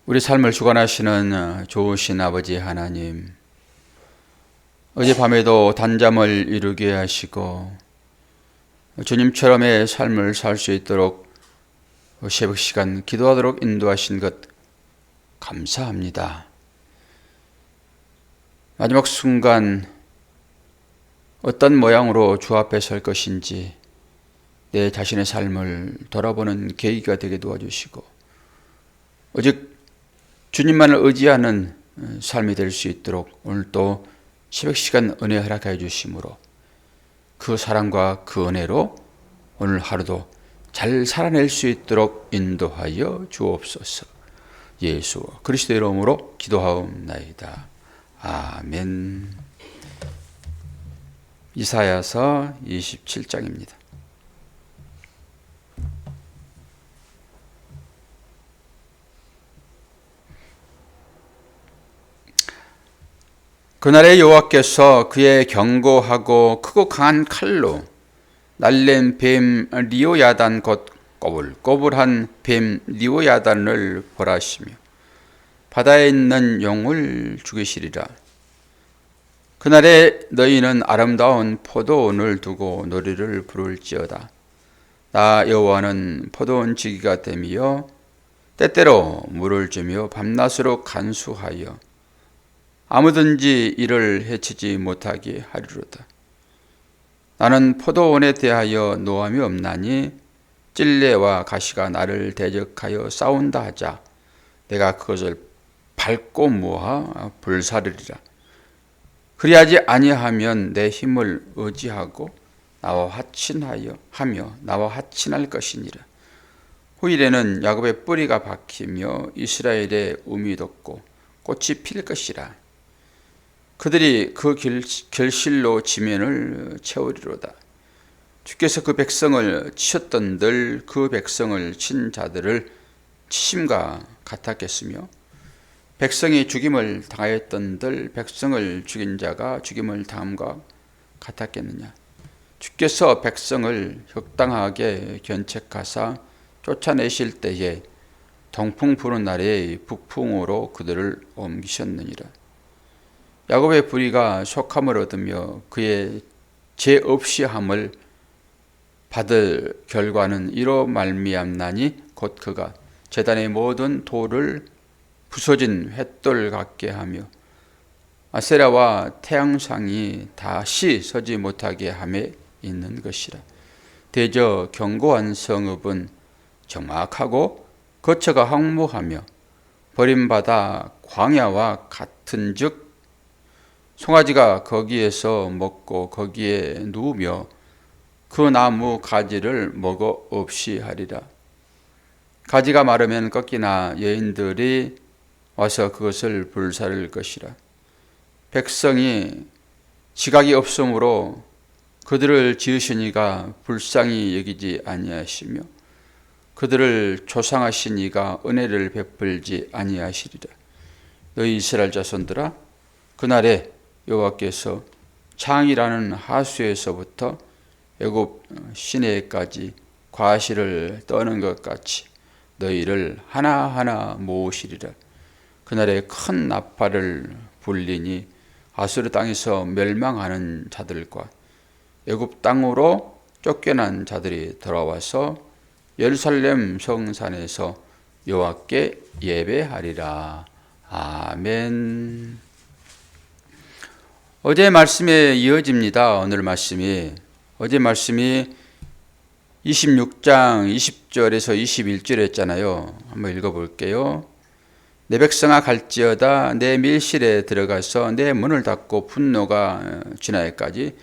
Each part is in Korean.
우리 삶을 주관하시는 좋으신 아버지 하나님, 어젯밤에도 단잠을 이루게 하시고 주님처럼의 삶을 살 수 있도록 새벽 시간 기도하도록 인도하신 것 감사합니다. 마지막 순간 어떤 모양으로 주 앞에 설 것인지 내 자신의 삶을 돌아보는 계기가 되게 도와주시고 오직 주님만을 의지하는 삶이 될 수 있도록 오늘 또 새벽 시간 은혜 허락해 주심으로 그 사랑과 그 은혜로 오늘 하루도 잘 살아낼 수 있도록 인도하여 주옵소서. 예수 그리스도의 이름으로 기도하옵나이다. 아멘. 이사야서 27장입니다. 그날에 여호와께서 그의 견고하고 크고 강한 칼로 날랜 뱀 리오야단 곧 꼬불꼬불한 뱀 리오야단을 벌하시며 바다에 있는 용을 죽이시리라. 그날에 너희는 아름다운 포도원을 두고 노래를 부를지어다. 나 여호와는 포도원 지기가 되며 때때로 물을 주며 밤낮으로 간수하여 아무든지 이를 해치지 못하게 하리로다. 나는 포도원에 대하여 노함이 없나니 찔레와 가시가 나를 대적하여 싸운다 하자 내가 그것을 밟고 모아 불사르리라. 그리하지 아니하면 내 힘을 의지하고 나와 화친할 것이니라. 후일에는 야곱의 뿌리가 박히며 이스라엘의 움이 돋고 꽃이 필 것이라. 그들이 그 결실로 지면을 채우리로다. 주께서 그 백성을 치셨던들 그 백성을 친 자들을 치심과 같았겠으며 백성이 죽임을 당하였던들 백성을 죽인 자가 죽임을 당함과 같았겠느냐. 주께서 백성을 적당하게 견책하사 쫓아내실 때에 동풍 부는 날에 북풍으로 그들을 옮기셨느니라. 야곱의 불의가 속함을 얻으며 그의 죄 없이 함을 받을 결과는 이로 말미암나니 곧 그가 제단의 모든 돌을 부서진 횃돌 같게 하며 아세라와 태양상이 다시 서지 못하게 함에 있는 것이라. 대저 견고한 성읍은 정확하고 거처가 황무하며 버림받아 광야와 같은즉 송아지가 거기에서 먹고 거기에 누우며 그 나무 가지를 먹어 없이 하리라. 가지가 마르면 꺾이나 여인들이 와서 그것을 불사를 것이라. 백성이 지각이 없으므로 그들을 지으시니가 불쌍히 여기지 아니하시며 그들을 조상하신 이가 은혜를 베풀지 아니하시리라. 너희 이스라엘 자손들아, 그날에 여호와께서 창이라는 하수에서부터 애굽 시내까지 과실을 떠는 것 같이 너희를 하나하나 모으시리라. 그날에 큰 나팔을 불리니 아수르 땅에서 멸망하는 자들과 애굽 땅으로 쫓겨난 자들이 돌아와서 예루살렘 성산에서 여호와께 예배하리라. 아멘. 어제 말씀에 이어집니다. 오늘 말씀이 어제 말씀이 26장 20절에서 21절 했잖아요. 한번 읽어볼게요. 내 백성아 갈지어다 내 밀실에 들어가서 내 문을 닫고 분노가 지나기까지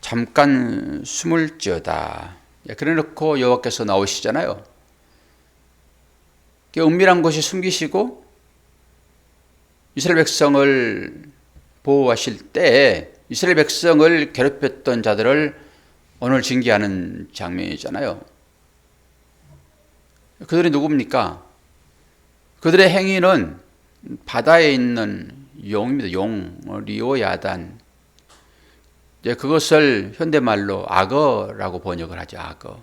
잠깐 숨을지어다. 그래놓고 여호와께서 나오시잖아요. 은밀한 곳에 숨기시고 이스라엘 백성을 보호하실 때 이스라엘 백성을 괴롭혔던 자들을 오늘 징계하는 장면이잖아요. 그들이 누굽니까? 그들의 행위는 바다에 있는 용입니다. 용, 리오야단. 그것을 현대말로 악어라고 번역을 하죠. 악어.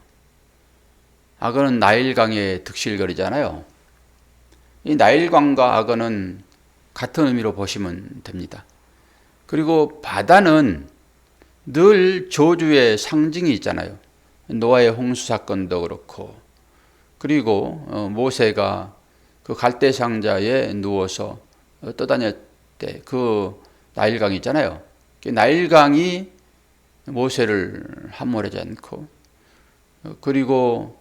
악어는 나일강에 득실거리잖아요. 이 나일강과 악어는 같은 의미로 보시면 됩니다. 그리고 바다는 늘 저주의 상징이 있잖아요. 노아의 홍수 사건도 그렇고, 그리고 모세가 그 갈대 상자에 누워서 떠다닐 때 그 나일강이 있잖아요. 나일강이 모세를 함몰하지 않고, 그리고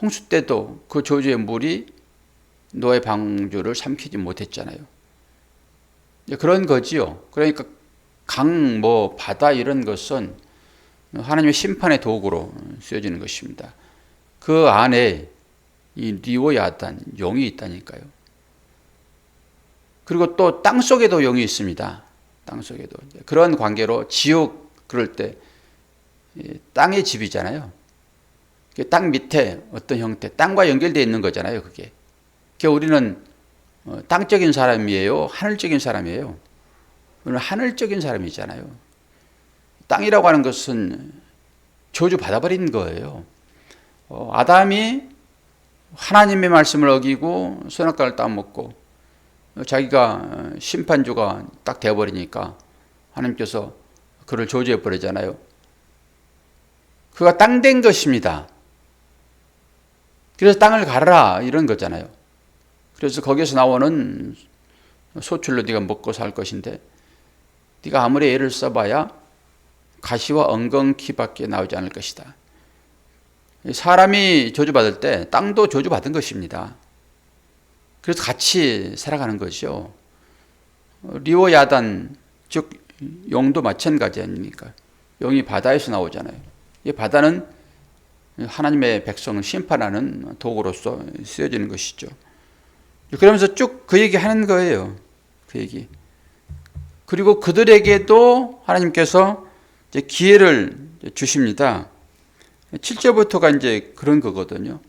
홍수 때도 그 저주의 물이 노아의 방주를 삼키지 못했잖아요. 그런 거지요. 그러니까 강, 바다 이런 것은 하나님의 심판의 도구로 쓰여지는 것입니다. 그 안에 이 리오야단, 용이 있다니까요. 그리고 또 땅속에도 용이 있습니다. 땅속에도. 그런 관계로 지옥, 그럴 때 땅의 집이잖아요. 땅 밑에 어떤 형태, 땅과 연결되어 있는 거잖아요. 그게 우리는 땅적인 사람이에요? 하늘적인 사람이에요? 우리는 하늘적인 사람이잖아요. 땅이라고 하는 것은 저주 받아버린 거예요. 아담이 하나님의 말씀을 어기고 선악과를 따먹고 자기가 심판주가 딱 되어버리니까 하나님께서 그를 저주해 버리잖아요. 그가 땅 된 것입니다. 그래서 땅을 갈아라 이런 거잖아요. 그래서 거기서 나오는 소출로 네가 먹고 살 것인데 네가 아무리 애를 써봐야 가시와 엉겅퀴밖에 나오지 않을 것이다. 사람이 저주받을 때 땅도 저주받은 것입니다. 그래서 같이 살아가는 거죠. 리오야단, 즉 용도 마찬가지 아닙니까? 용이 바다에서 나오잖아요. 이 바다는 하나님의 백성을 심판하는 도구로서 쓰여지는 것이죠. 그러면서 쭉 그 얘기 하는 거예요. 그 얘기. 그리고 그들에게도 하나님께서 이제 기회를 주십니다. 7절부터가 이제 그런 거거든요.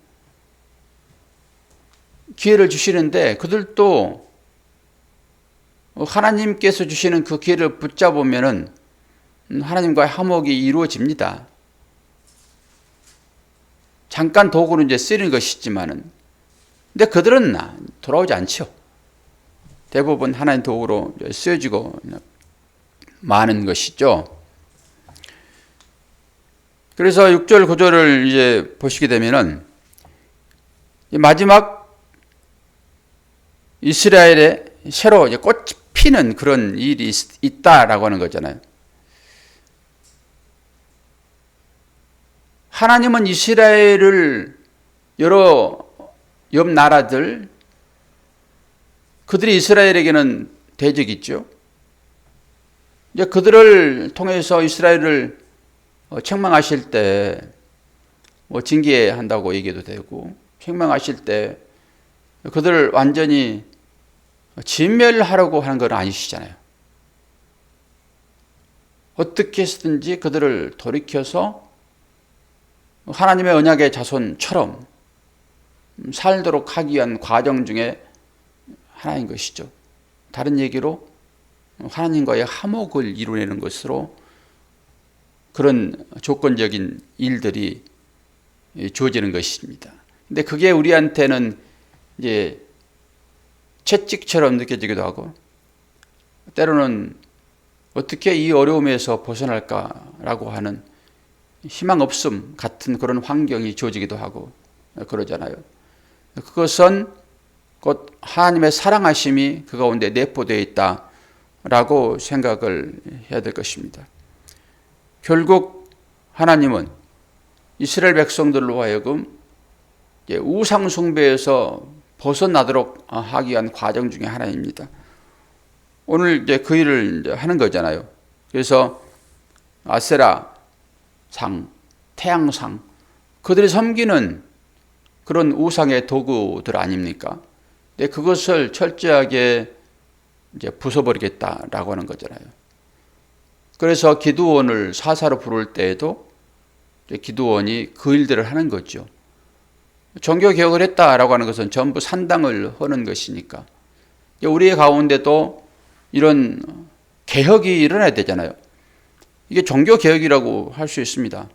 기회를 주시는데 그들도 하나님께서 주시는 그 기회를 붙잡으면은 하나님과의 화목이 이루어집니다. 잠깐 도구로 이제 쓰이는 것이지만은, 근데 그들은 돌아오지 않죠. 대부분 하나님 도구로 쓰여지고 많은 것이죠. 그래서 6절, 9절을 이제 보시게 되면은 마지막 이스라엘에 새로 이제 꽃이 피는 그런 일이 있다라고 하는 거잖아요. 하나님은 이스라엘을 여러 옆 나라들, 그들이 이스라엘에게는 대적이 있죠. 이제 그들을 통해서 이스라엘을 책망하실 때 징계한다고 얘기도 되고, 책망하실 때 그들을 완전히 진멸하려고 하는 건 아니시잖아요. 어떻게 해서든지 그들을 돌이켜서 하나님의 언약의 자손처럼 살도록 하기 위한 과정 중에 하나인 것이죠. 다른 얘기로 하나님과의 화목을 이루내는 것으로 그런 조건적인 일들이 주어지는 것입니다. 근데 그게 우리한테는 이제 채찍처럼 느껴지기도 하고, 때로는 어떻게 이 어려움에서 벗어날까라고 하는 희망 없음 같은 그런 환경이 주어지기도 하고 그러잖아요. 그것은 곧 하나님의 사랑하심이 그 가운데 내포되어 있다라고 생각을 해야 될 것입니다. 결국 하나님은 이스라엘 백성들로 하여금 우상 숭배에서 벗어나도록 하기 위한 과정 중에 하나입니다. 오늘 이제 그 일을 이제 하는 거잖아요. 그래서 아세라 상, 태양상, 그들이 섬기는 그런 우상의 도구들 아닙니까? 근데 그것을 철저하게 이제 부숴버리겠다라고 하는 거잖아요. 그래서 기드온을 사사로 부를 때에도 기드온이 그 일들을 하는 거죠. 종교 개혁을 했다라고 하는 것은 전부 산당을 허는 것이니까 우리의 가운데도 이런 개혁이 일어나야 되잖아요. 이게 종교 개혁이라고 할 수 있습니다.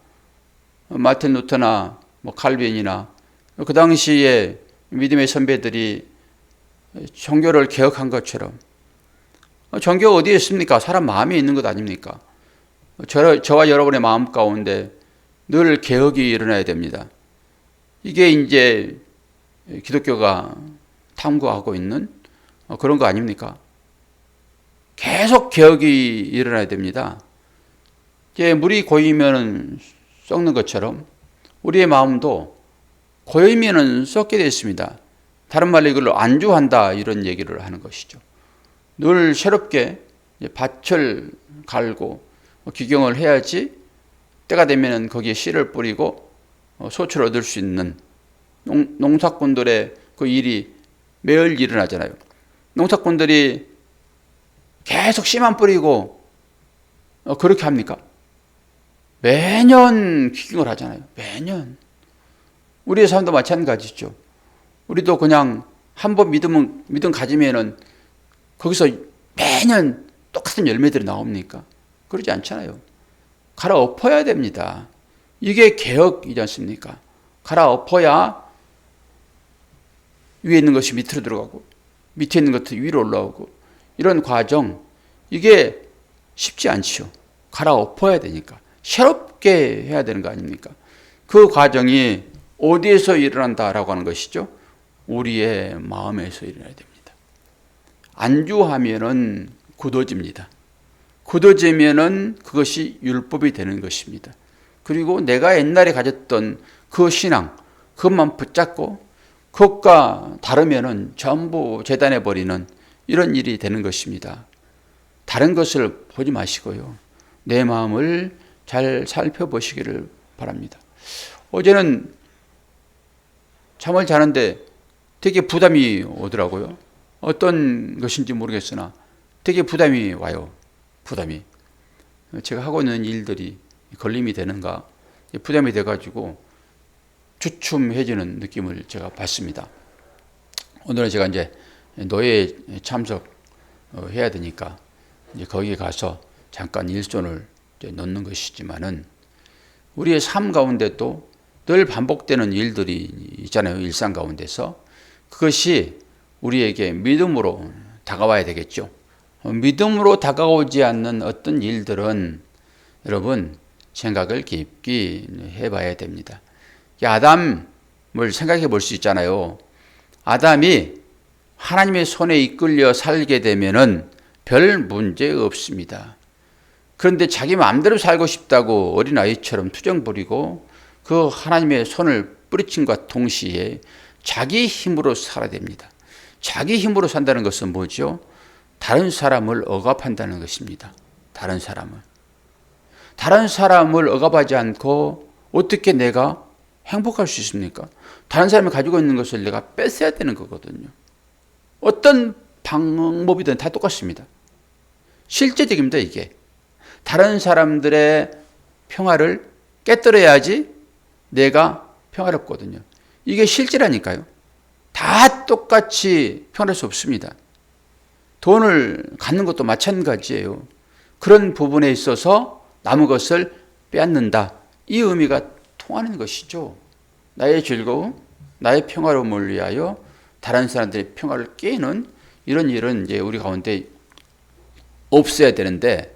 마틴 루터나 칼빈이나 그 당시에 믿음의 선배들이 종교를 개혁한 것처럼 종교가 어디에 있습니까? 사람 마음에 있는 것 아닙니까? 저와 여러분의 마음 가운데 늘 개혁이 일어나야 됩니다. 이게 이제 기독교가 탐구하고 있는 그런 거 아닙니까? 계속 개혁이 일어나야 됩니다. 이제 물이 고이면 썩는 것처럼 우리의 마음도 고이면 썩게 되어 있습니다. 다른 말로 이걸로 안주한다 이런 얘기를 하는 것이죠. 늘 새롭게 밭을 갈고 기경을 해야지 때가 되면 거기에 씨를 뿌리고 소출을 얻을 수 있는 농사꾼들의 그 일이 매일 일어나잖아요. 농사꾼들이 계속 씨만 뿌리고 그렇게 합니까? 매년 기경을 하잖아요. 매년. 우리의 삶도 마찬가지죠. 우리도 그냥 한번 믿음 가지면은 거기서 매년 똑같은 열매들이 나옵니까? 그러지 않잖아요. 갈아엎어야 됩니다. 이게 개혁이지 않습니까? 갈아엎어야 위에 있는 것이 밑으로 들어가고 밑에 있는 것도 위로 올라오고 이런 과정, 이게 쉽지 않지요. 갈아엎어야 되니까. 새롭게 해야 되는 거 아닙니까? 그 과정이 어디에서 일어난다라고 하는 것이죠? 우리의 마음에서 일어나야 됩니다. 안주하면은 굳어집니다. 굳어지면은 그것이 율법이 되는 것입니다. 그리고 내가 옛날에 가졌던 그 신앙, 그것만 붙잡고 그것과 다르면은 전부 재단해 버리는 이런 일이 되는 것입니다. 다른 것을 보지 마시고요. 내 마음을 잘 살펴보시기를 바랍니다. 어제는 잠을 자는데 되게 부담이 오더라고요. 어떤 것인지 모르겠으나 되게 부담이 와요. 부담이. 제가 하고 있는 일들이 걸림이 되는가 부담이 돼가지고 주춤해지는 느낌을 제가 받습니다. 오늘은 제가 이제 노예에 참석해야 되니까 이제 거기에 가서 잠깐 일손을 넣는 것이지만은 우리의 삶 가운데 또 늘 반복되는 일들이 있잖아요. 일상 가운데서. 그것이 우리에게 믿음으로 다가와야 되겠죠. 믿음으로 다가오지 않는 어떤 일들은 여러분 생각을 깊이 해봐야 됩니다. 아담을 생각해 볼 수 있잖아요. 아담이 하나님의 손에 이끌려 살게 되면은 별 문제 없습니다. 그런데 자기 마음대로 살고 싶다고 어린아이처럼 투정 부리고 그 하나님의 손을 뿌리침과 동시에 자기 힘으로 살아야 됩니다. 자기 힘으로 산다는 것은 뭐죠? 다른 사람을 억압한다는 것입니다. 다른 사람을 억압하지 않고 어떻게 내가 행복할 수 있습니까? 다른 사람이 가지고 있는 것을 내가 뺏어야 되는 거거든요. 어떤 방법이든 다 똑같습니다. 실제적입니다, 이게. 다른 사람들의 평화를 깨뜨려야지 내가 평화롭거든요. 이게 실제라니까요. 다 똑같이 평화할 수 없습니다. 돈을 갖는 것도 마찬가지예요. 그런 부분에 있어서 남은 것을 빼앗는다. 이 의미가 통하는 것이죠. 나의 즐거움, 나의 평화로움을 위하여 다른 사람들의 평화를 깨는 이런 일은 이제 우리 가운데 없어야 되는데,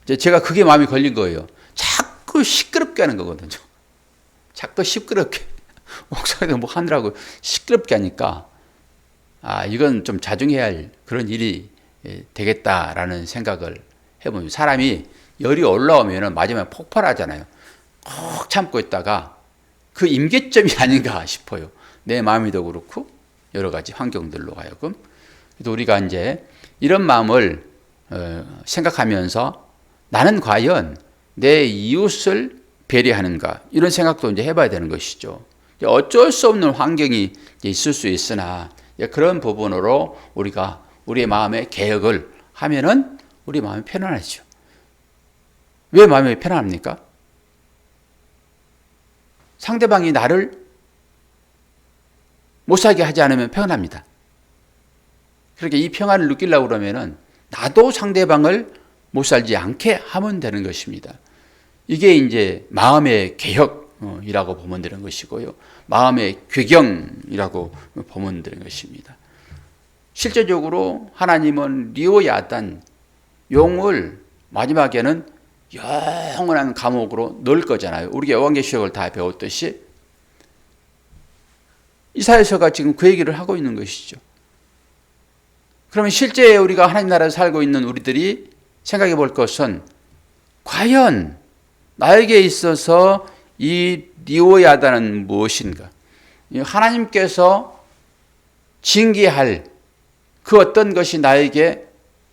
이제 제가 그게 마음이 걸린 거예요. 자꾸 시끄럽게 하는 거거든요. 자꾸 시끄럽게. 옥상에서 뭐 하느라고 시끄럽게 하니까, 이건 좀 자중해야 할 그런 일이 되겠다라는 생각을 해봅니다. 사람이 열이 올라오면 마지막에 폭발하잖아요. 꼭 참고 있다가 그 임계점이 아닌가 싶어요. 내 마음이도 그렇고 여러 가지 환경들로 하여금. 그래서 우리가 이제 이런 마음을 생각하면서 나는 과연 내 이웃을 배려하는가 이런 생각도 이제 해봐야 되는 것이죠. 어쩔 수 없는 환경이 있을 수 있으나 그런 부분으로 우리가 우리의 마음의 개혁을 하면은 우리 마음이 편안하죠. 왜 마음이 편안합니까? 상대방이 나를 못 살게 하지 않으면 편합니다. 그렇게 이 평안을 느끼려고 그러면은 나도 상대방을 못 살지 않게 하면 되는 것입니다. 이게 이제 마음의 개혁, 이라고 보면 되는 것이고요. 마음의 궤경이라고 보면 되는 것입니다. 실제적으로 하나님은 리오야단 용을 마지막에는 영원한 감옥으로 넣을 거잖아요. 우리가 요한계시록을 다 배웠듯이 이사야서가 지금 그 얘기를 하고 있는 것이죠. 그러면 실제 우리가 하나님 나라에 살고 있는 우리들이 생각해 볼 것은 과연 나에게 있어서 이 리오야다는 무엇인가? 하나님께서 징계할 그 어떤 것이 나에게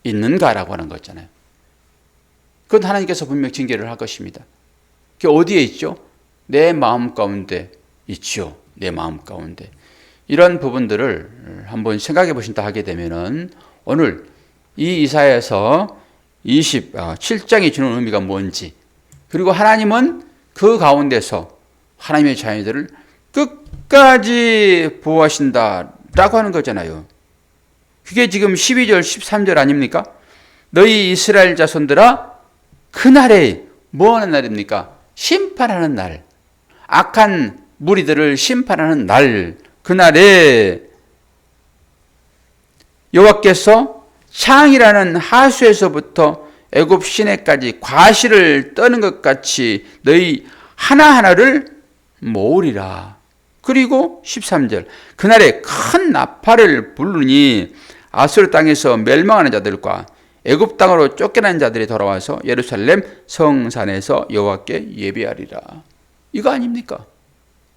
있는가라고 하는 거잖아요. 그건 하나님께서 분명 징계를 할 것입니다. 그게 어디에 있죠? 내 마음 가운데 있죠. 내 마음 가운데. 이런 부분들을 한번 생각해 보신다 하게 되면은 오늘 이 이사야서 27장이 주는 의미가 뭔지, 그리고 하나님은 그 가운데서 하나님의 자녀들을 끝까지 보호하신다라고 하는 거잖아요. 그게 지금 12절 13절 아닙니까? 너희 이스라엘 자손들아 그날에 뭐 하는 날입니까? 심판하는 날. 악한 무리들을 심판하는 날. 그날에 여호와께서 창이라는 하수에서부터 애굽 시내까지 과실을 떠는 것 같이 너희 하나하나를 모으리라. 그리고 13절 그날에 큰 나팔을 부르니 아수르 땅에서 멸망하는 자들과 애굽 땅으로 쫓겨난 자들이 돌아와서 예루살렘 성산에서 여호와께 예배하리라. 이거 아닙니까?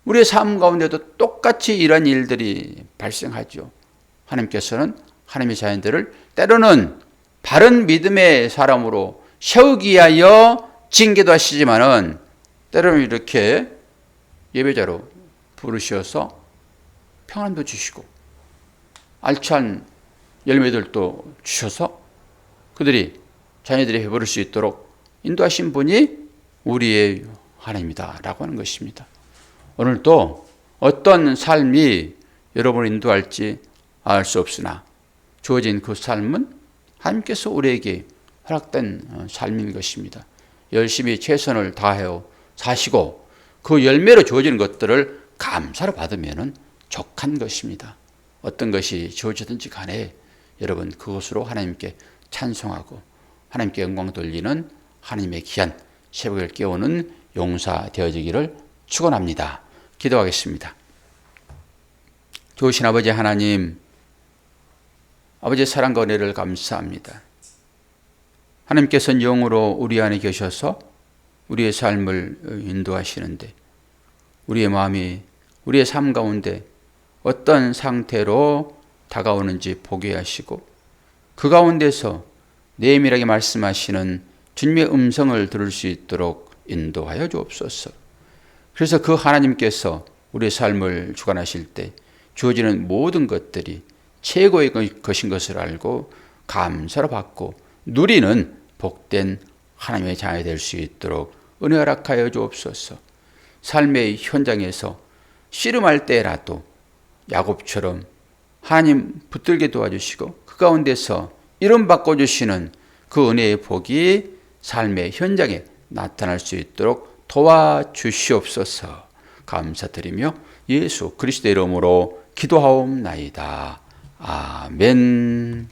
우리의 삶 가운데도 똑같이 이런 일들이 발생하죠. 하나님께서는 하나님의 자녀들을 때로는 바른 믿음의 사람으로 세우기 위하여 징계도 하시지만은 때로는 이렇게 예배자로 부르셔서 평안도 주시고 알찬 열매들도 주셔서 그들이 자녀들이 해버릴 수 있도록 인도하신 분이 우리의 하나님이다라고 하는 것입니다. 오늘도 어떤 삶이 여러분을 인도할지 알 수 없으나 주어진 그 삶은 하나님께서 우리에게 허락된 삶인 것입니다. 열심히 최선을 다하여 사시고 그 열매로 주어지는 것들을 감사로 받으면 족한 것입니다. 어떤 것이 주어지든지 간에 여러분 그것으로 하나님께 찬송하고 하나님께 영광 돌리는 하나님의 귀한 새벽을 깨우는 용사 되어지기를 축원합니다. 기도하겠습니다. 좋으신 아버지 하나님, 아버지의 사랑과 은혜를 감사합니다. 하나님께서는 영으로 우리 안에 계셔서 우리의 삶을 인도하시는데 우리의 마음이 우리의 삶 가운데 어떤 상태로 다가오는지 보게 하시고 그 가운데서 내밀하게 말씀하시는 주님의 음성을 들을 수 있도록 인도하여 주옵소서. 그래서 그 하나님께서 우리의 삶을 주관하실 때 주어지는 모든 것들이 최고의 것인 것을 알고 감사로 받고 누리는 복된 하나님의 자녀 될 수 있도록 은혜 허락하여 주옵소서. 삶의 현장에서 씨름할 때라도 야곱처럼 하나님 붙들게 도와주시고 그 가운데서 이름 바꿔주시는 그 은혜의 복이 삶의 현장에 나타날 수 있도록 도와주시옵소서. 감사드리며 예수 그리스도의 이름으로 기도하옵나이다. 아멘.